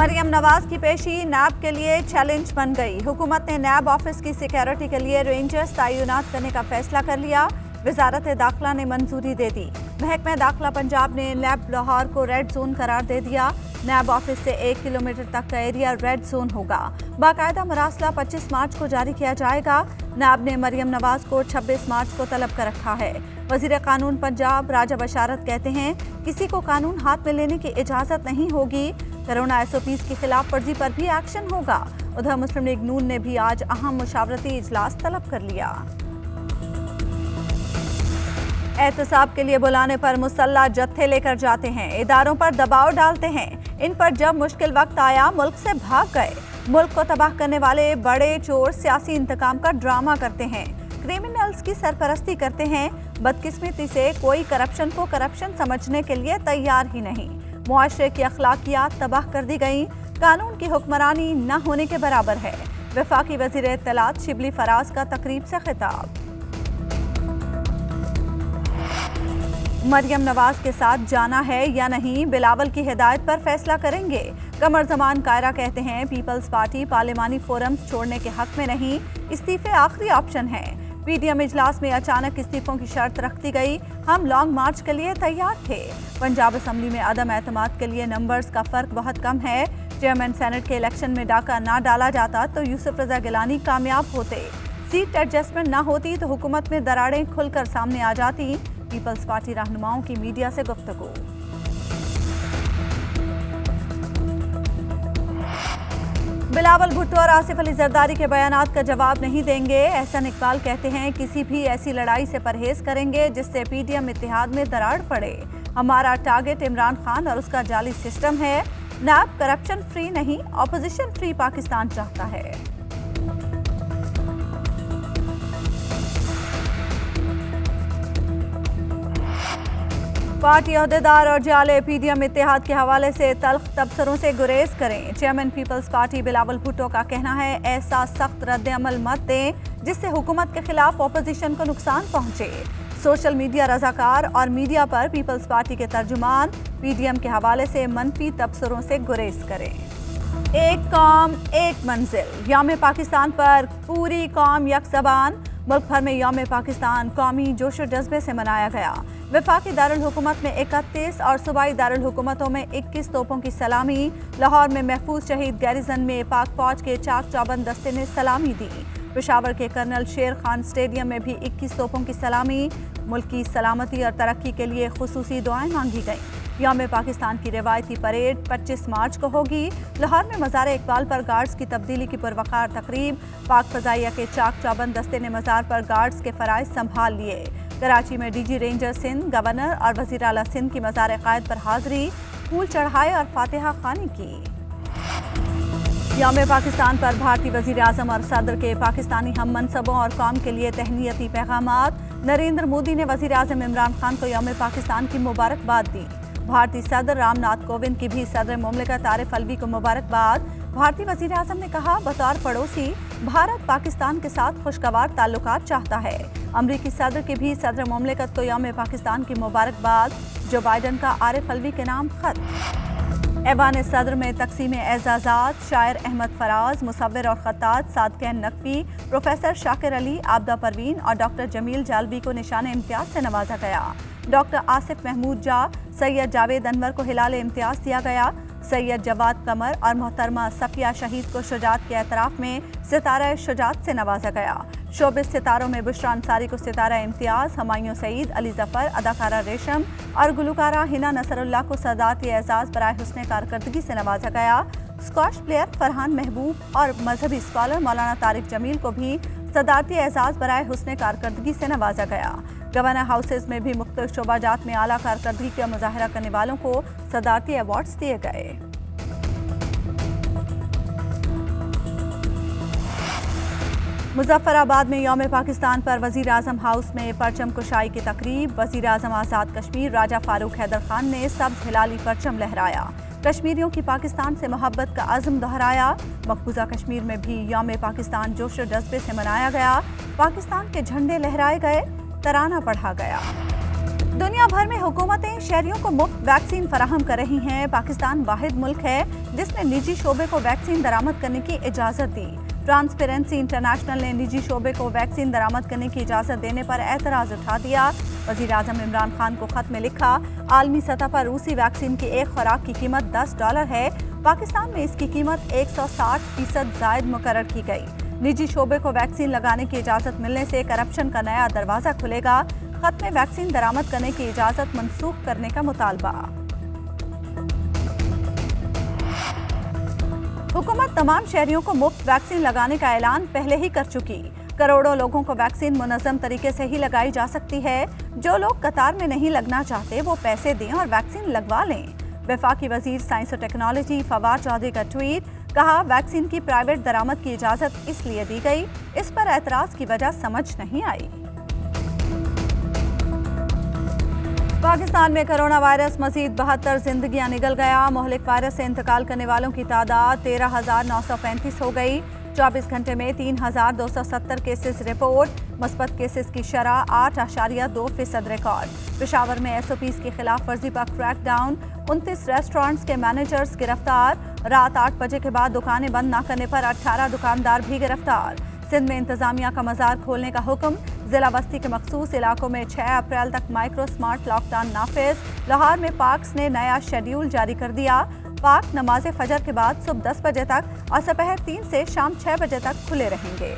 मरियम नवाज की पेशी नैब के लिए चैलेंज बन गई। हुकूमत ने नैब ऑफिस की सिक्योरिटी के लिए रेंजर्स तैनात करने का फैसला कर लिया। वजारत दाखिला ने मंजूरी दे दी। महकमा दाखिला पंजाब ने नैब लाहौर को रेड जोन करार दे दिया। नैब ऑफिस से 1 किलोमीटर तक का एरिया रेड जोन होगा। बाकायदा मरासला 25 मार्च को जारी किया जाएगा। नैब ने मरियम नवाज को 26 मार्च को तलब कर रखा है। वजीर कानून पंजाब राजा बशारत कहते हैं किसी को कानून हाथ में लेने की इजाजत नहीं होगी। कोरोना SOPs की खिलाफ वर्जी पर भी एक्शन होगा। उधर मुस्लिम लीग नून ने भी आज अहम मुशावरती इजलास तलब कर लिया। एहतसाब के लिए बुलाने पर मुसल्ला जत्थे लेकर जाते हैं, इदारों पर दबाव डालते हैं। इन पर जब मुश्किल वक्त आया मुल्क से भाग गए। मुल्क को तबाह करने वाले बड़े चोर सियासी इंतकाम का ड्रामा करते हैं, क्रिमिनल्स की सरपरस्ती करते हैं। बदकिस्मती से कोई करप्शन को करप्शन समझने के लिए तैयार ही नहीं। मुआशरे की अखलाकियात तबाह कर दी गई। कानून की हुक्मरानी न होने के बराबर है। वफाकी वजीर इत्तलात शिबली फराज का तकरीब से खिताब। मरियम नवाज के साथ जाना है या नहीं, बिलावल की हिदायत पर फैसला करेंगे। कमर जमान कायरा कहते हैं पीपल्स पार्टी पार्लिमानी फोरम्स छोड़ने के हक में नहीं, इस्तीफे आखिरी ऑप्शन है। PDM इजलास में अचानक इस्तीफों की शर्त रख दी गई। हम लॉन्ग मार्च के लिए तैयार थे। पंजाब असम्बली में अदम एतमाद के लिए नंबर्स का फर्क बहुत कम है। चेयरमैन सेनेट के इलेक्शन में डाका ना डाला जाता तो यूसुफ रजा गिलानी कामयाब होते। सीट एडजस्टमेंट ना होती तो हुकूमत में दरारें खुलकर सामने आ जाती। पीपल्स पार्टी रहनुमाओं की मीडिया से गुफ्तगू। बिलावल भुट्टो और आसिफ अली जरदारी के बयानात का जवाब नहीं देंगे। एहसन इकबाल कहते हैं किसी भी ऐसी लड़ाई से परहेज करेंगे जिससे PDM इत्तेहाद में दरार पड़े। हमारा टारगेट इमरान खान और उसका जाली सिस्टम है। नैब करप्शन फ्री नहीं, ऑपोजिशन फ्री पाकिस्तान चाहता है। पार्टी अहदेदार और जाले PDM इत्तेहाद के हवाले से तल्ख तबसरों से गुरेज करें। चेयरमैन पीपल्स पार्टी बिलावल भुट्टो का कहना है ऐसा सख्त रद्द अमल मत दें जिससे हुकूमत के खिलाफ अपोजिशन को नुकसान पहुंचे। सोशल मीडिया रजाकार और मीडिया पर पीपल्स पार्टी के तर्जुमान PDM के हवाले से मनफी तबसरों से गुरेज करें। एक कौम एक मंजिल, यौम पाकिस्तान पर पूरी कौम यकज़बान। मुल्क भर में यौम पाकिस्तान कौमी जोशो जज्बे से मनाया गया। वफाकी दारुल हुकूमत में 31 और सूबाई दारुल हुकूमतों में 21 तोपों की सलामी। लाहौर में महफूज शहीद गैरिजन में पाक फौज के चाक चौबंद दस्ते ने सलामी दी। पेशावर के कर्नल शेर खान स्टेडियम में भी 21 तोपों की सलामी। मुल्क की सलामती और तरक्की के लिए खुसूसी दुआएं मांगी गईं। यौम पाकिस्तान की रिवायती परेड 25 मार्च को होगी। लाहौर में मज़ार इकबाल पर गार्ड्स की तब्दीली की पुरवकार तकरीब। पाक फ़ज़ाइया के चाक चौबंद दस्ते ने मज़ार पर गार्ड्स के फ़राइज़ संभाल लिए। कराची में DG रेंजर सिंध, गवर्नर और वज़ीर आला सिंध की मज़ार क़ायद पर हाज़री, फूल चढ़ाए और फातिहा खानी की। यौम पाकिस्तान पर भारतीय वज़ीर आज़म और सदर के पाकिस्तानी हम मनसबों और कौम के लिए तहनीती पैगामात। नरेंद्र मोदी ने वज़ीर आज़म इमरान खान को यौम पाकिस्तान की मुबारकबाद दी। भारतीय सदर रामनाथ कोविंद की भी सदर मुमलिकत आरिफ अलवी को मुबारकबाद। भारतीय वज़ीर आज़म ने कहा बतौर पड़ोसी भारत पाकिस्तान के साथ खुशगवार ताल्लुकात चाहता है। अमरीकी सदर की भी सदर मुमलिकत को यौम पाकिस्तान की मुबारकबाद। जो बाइडन का आरिफ अलवी के नाम खत। ऐवान सदर में तकसीम एजाज़ात, शायर अहमद फराज, मुसव्विर और खत्तात सादकैन नकवी, प्रोफेसर शाकिर अली, आबदा परवीन और डॉक्टर जमील जालवी को निशान इम्तियाज से नवाजा गया। डॉक्टर आसिफ महमूद जा, सैयद जावेद अनवर को हिलाल इम्तियाज दिया गया। सैयद जवाद कमर और मोहतरमा सफिया शहीद को शुजात के एतराफ़ में सितारा शुजात से नवाजा गया। शोबिस सितारों में बुशरा अंसारी को सितारा इम्तियाज़, हमायूं सईद, अली जफ़र, अदाकारा रेशम और गुलकारा हिना नसरुल्लाह को सदाती एजाज़ बराए हुस्ने कारकर्दगी से नवाजा गया। स्क्वाश प्लेयर फरहान महबूब और मजहबी स्कॉलर मौलाना तारिक जमील को भी सदाती एजाज़ बराए हुस्ने कारकर्दगी से नवाजा गया। गवर्नर हाउसेज में भी मुख्तलिफ शोबाजात में आला कारकर्दगी का मुजाहरा करने वालों को सदारती अवार्ड्स दिए गए। मुजफ्फराबाद में यौम पाकिस्तान पर वज़ीर आज़म हाउस में परचम कुशाई की तकरीब। वज़ीर आज़म आज़ाद कश्मीर राजा फारूक हैदर खान ने सब्ज़ हिलाली परचम लहराया। कश्मीरियों की पाकिस्तान से मोहब्बत का अज़्म दोहराया। मकबूजा कश्मीर में भी यौम पाकिस्तान जोश व जज्बे से मनाया गया। पाकिस्तान के झंडे लहराए गए, तराना पढ़ा गया। दुनिया भर में हुकूमतें शहरियों को मुफ्त वैक्सीन फराहम कर रही हैं। पाकिस्तान वाहिद मुल्क है जिसने निजी शोबे को वैक्सीन दरामद करने की इजाज़त दी। ट्रांसपेरेंसी इंटरनेशनल ने निजी शोबे को वैक्सीन दरामद करने की इजाज़त देने पर एतराज़ उठा दिया। वज़ीर-ए-आज़म इमरान खान को खत में लिखा, आलमी सतह पर रूसी वैक्सीन की एक खुराक की कीमत $10 है। पाकिस्तान में इसकी कीमत 160% ज़ायद मुकर्रर की गई। निजी शोबे को वैक्सीन लगाने की इजाज़त मिलने से करप्शन का नया दरवाज़ा खुलेगा। खत में वैक्सीन दरामद करने की इजाज़त मनसूख करने का मुतालबा। हुकूमत तमाम शहरियों को मुफ्त वैक्सीन लगाने का ऐलान पहले ही कर चुकी। करोड़ों लोगों को वैक्सीन मुनज़्ज़म तरीके से ही लगाई जा सकती है। जो लोग कतार में नहीं लगना चाहते वो पैसे दें और वैक्सीन लगवा लें। वफाकी वजीर साइंस और टेक्नोलॉजी फवाद चौधरी का ट्वीट, कहा वैक्सीन की प्राइवेट दरामद की इजाज़त इसलिए दी गई, इस पर एतराज़ की वजह समझ नहीं आई। पाकिस्तान में कोरोना वायरस मजीद 72 जिंदगियां निगल गया। मोहलिक वायरस से इंतकाल करने वालों की तादाद 13,935 हो गई। 24 घंटे में 3,270 केसेस रिपोर्ट। मुस्बत केसेस की शरह 8.2% रिकॉर्ड। पेशावर में SOPs की खिलाफ वर्जी पर क्रैकडाउन। 29 रेस्टोरेंट्स के मैनेजर्स गिरफ्तार। रात 8 बजे के बाद दुकानें बंद न करने पर 18 दुकानदार भी गिरफ्तार। सिंध में इंतजामिया का मज़ार खोलने का हुक्म। जिला बस्ती के मखसूस इलाकों में 6 अप्रैल तक माइक्रो स्मार्ट लॉकडाउन नाफिज। लाहौर में पार्क्स ने नया शेड्यूल जारी कर दिया। पार्क नमाज फजर के बाद सुबह 10 बजे तक और दोपहर 3 से शाम 6 बजे तक खुले रहेंगे।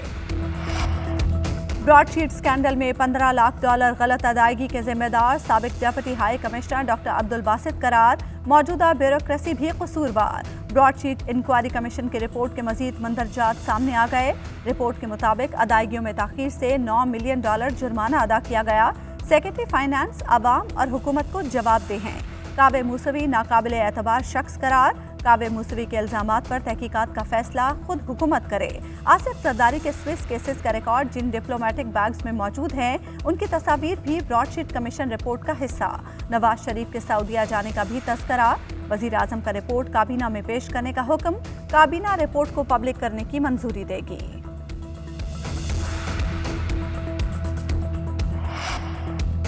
ब्रॉडशीट स्कैंडल में $15 लाख गलत अदायगी के जिम्मेदार साबिक deputy high commissioner doctor Abdul Basit करार। मौजूदा ब्यूरोक्रेसी भी कसूरवार। ब्रॉडशीट इंक्वायरी कमीशन की रिपोर्ट के मजीद मंदरजात सामने आ गए। रिपोर्ट के मुताबिक अदायगियों में ताखीर से $9 मिलियन जुर्माना अदा किया गया। सेक्रेटरी फाइनेंस अवाम और हुकूमत को जवाबदेह हैं। कावे मूसवी नाकाबिले एतबार शख्स करार। कावे मूसवी के इल्जामात पर तहकीकात का फैसला खुद हुकूमत करे। आसिफ जरदारी के स्विस केसेस का रिकॉर्ड जिन डिप्लोमेटिक बैग्स में मौजूद हैं उनकी तस्वीर भी ब्रॉडशीट कमीशन रिपोर्ट का हिस्सा। नवाज शरीफ के सऊदीया जाने का भी तस्करा। वज़ीर-ए-आज़म का रिपोर्ट काबीना में पेश करने का हुक्म। काबीना रिपोर्ट को पब्लिक करने की मंजूरी देगी।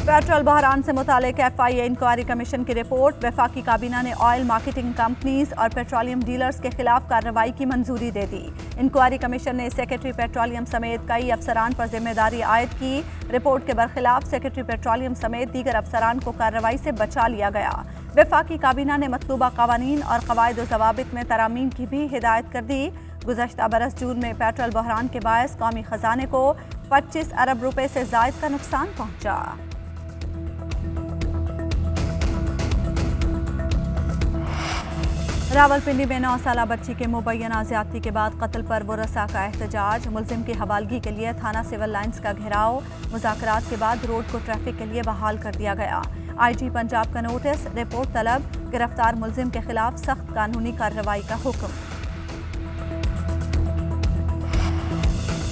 पेट्रोल बहरान से मुतालिक FIA इंक्वायरी कमीशन की रिपोर्ट। वफाकी काबीना ने ऑयल मार्केटिंग कंपनीज और पेट्रोलियम डीलर्स के खिलाफ कार्रवाई की मंजूरी दे दी। इंक्वायरी कमीशन ने सेक्रेटरी पेट्रोलियम समेत कई अफसरान पर जिम्मेदारी आयद की। रिपोर्ट के बरखिलाफ सेक्रेटरी पेट्रोलियम समेत दीगर अफसरान को कार्रवाई से बचा लिया गया। वफाकी काबीना ने मतलूबा कवानीन और कवायद व ज़वाबित में तरामीम की भी हिदायत कर दी। गुज़श्ता बरस जून में पेट्रोल बहरान के बायस कौमी खजाने को 25 अरब रुपए से ज़ायद का नुकसान पहुंचा। रावलपिंडी में 9 साला बच्ची के मुबैना ज़्यादती के बाद कत्ल पर वरसा का एहतजाज। मुलजिम की हवालगी के लिए थाना सिविल लाइंस का घेराव। मुज़ाकरात के बाद रोड को ट्रैफिक के लिए बहाल कर दिया गया। IG पंजाब का नोटिस। रिपोर्ट तलब। गिरफ्तार मुलजिम के खिलाफ सख्त कानूनी कार्रवाई का हुक्म।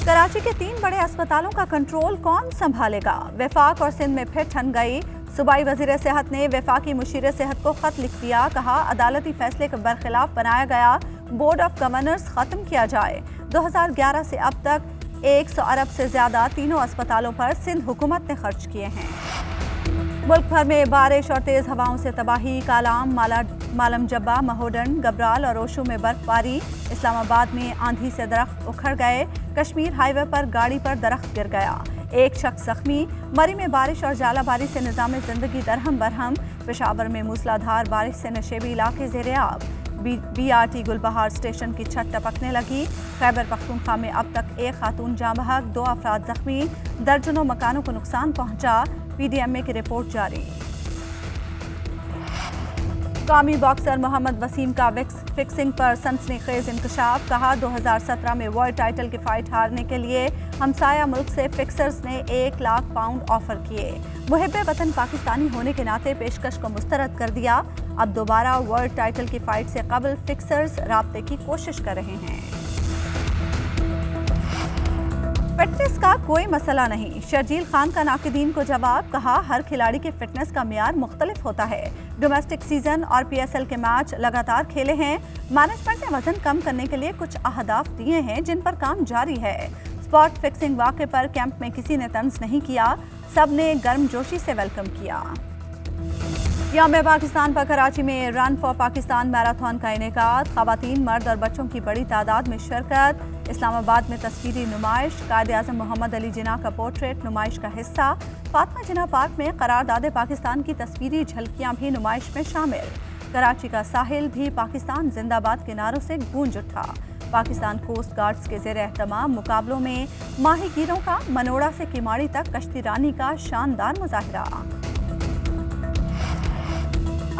कराची के 3 बड़े अस्पतालों का कंट्रोल कौन संभालेगा? वफाक और सिंध में फिर ठन गई। सूबाई वज़ीर सेहत ने वफाकी मुशीर सेहत को खत लिख दिया। कहा अदालती फैसले के बरखिलाफ बनाया गया बोर्ड ऑफ गवर्नर्स खत्म किया जाए। 2011 से अब तक 100 अरब से ज्यादा तीनों अस्पतालों पर सिंध हुकूमत ने खर्च किए हैं। मुल्क भर में बारिश और तेज हवाओं से तबाही। कालाम, मालम जब्बा, महोडन, गबराल और ओशू में बर्फबारी। इस्लामाबाद में आंधी से दरख्त उखड़ गए। कश्मीर हाईवे पर गाड़ी पर दरख्त गिर गया। एक शख्स जख्मी। मरी में बारिश और जालाबारी से निज़ाम ज़िंदगी दरहम बरहम। पेशावर में मूसलाधार बारिश से नशेबी इलाके ज़ेर-ए-आब। BRT गुलबहार स्टेशन की छत टपकने लगी। खैबर पख्तूनख्वा में अब तक एक खातून जाँ बहक, 2 अफराद जख्मी। दर्जनों मकानों को नुकसान पहुंचा। PDMA की रिपोर्ट जारी। कौमी बॉक्सर मोहम्मद वसीम का फिक्सिंग पर सनसनीखेज इंकशाफ। कहा 2017 में वर्ल्ड टाइटल की फाइट हारने के लिए हमसाया मुल्क से फिक्सर्स ने 1 लाख पाउंड ऑफर किए। मुहिब्बे वतन पाकिस्तानी होने के नाते पेशकश को मुस्तरद कर दिया। अब दोबारा वर्ल्ड टाइटल की फाइट से कबल फिक्सर्स राब्ते की कोशिश कर रहे हैं। फिटनेस का कोई मसला नहीं। शर्जील खान का नाकिदीन को जवाब। कहा हर खिलाड़ी के फिटनेस का मियार मुख्तलिफ होता है। डोमेस्टिक सीजन और PSL के मैच लगातार खेले हैं। मैनेजमेंट ने वजन कम करने के लिए कुछ अहदाफ दिए हैं जिन पर काम जारी है। स्पॉट फिक्सिंग वाक़े पर कैंप में किसी ने तंज नहीं किया, सब ने गर्मजोशी से वेलकम किया। यौम पाकिस्तान पर कराची में रन फॉर पाकिस्तान मैराथन का इनेकाद, खवातीन, मर्द और बच्चों की बड़ी तादाद में शिरकत। इस्लामाबाद में तस्वीरी नुमाइश, कायद-ए-आज़म मोहम्मद अली जिन्ना का पोर्ट्रेट नुमाइश का हिस्सा। फातिमा जिन्ना पार्क में करारदाद पाकिस्तान की तस्वीरी झलकियां भी नुमाइश में शामिल। कराची का साहिल भी पाकिस्तान जिंदाबाद के नारों से गूंज उठा। पाकिस्तान कोस्ट गार्ड्स के ज़ेर एहतमाम मुकाबलों में माहीगीरों का मनोड़ा से किमाड़ी तक कश्ती रानी का शानदार मुजाहिरा।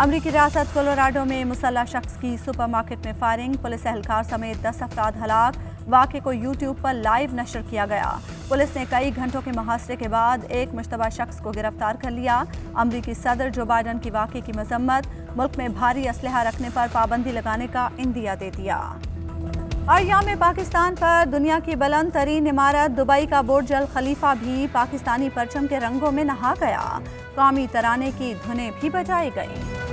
अमरीकी रियासत कोलोराडो में मुसल्लह शख्स की सुपरमार्केट में फायरिंग, पुलिस एहलकार समेत 10 अफराद हलाक। वाक़े को यूट्यूब पर लाइव नशर किया गया। पुलिस ने कई घंटों के मुहासरे के बाद एक मुश्तबा शख्स को गिरफ्तार कर लिया। अमरीकी सदर जो बाइडन की वाक़े की मजम्मत, मुल्क में भारी असलहा रखने पर पाबंदी लगाने का इंदिया दे दिया। और यौम पाकिस्तान पर दुनिया की बुलंद तरीन इमारत दुबई का बुर्ज अल खलीफा भी पाकिस्तानी परचम के रंगों में नहा गया। कौमी तराने की धुनें भी बजाई गईं।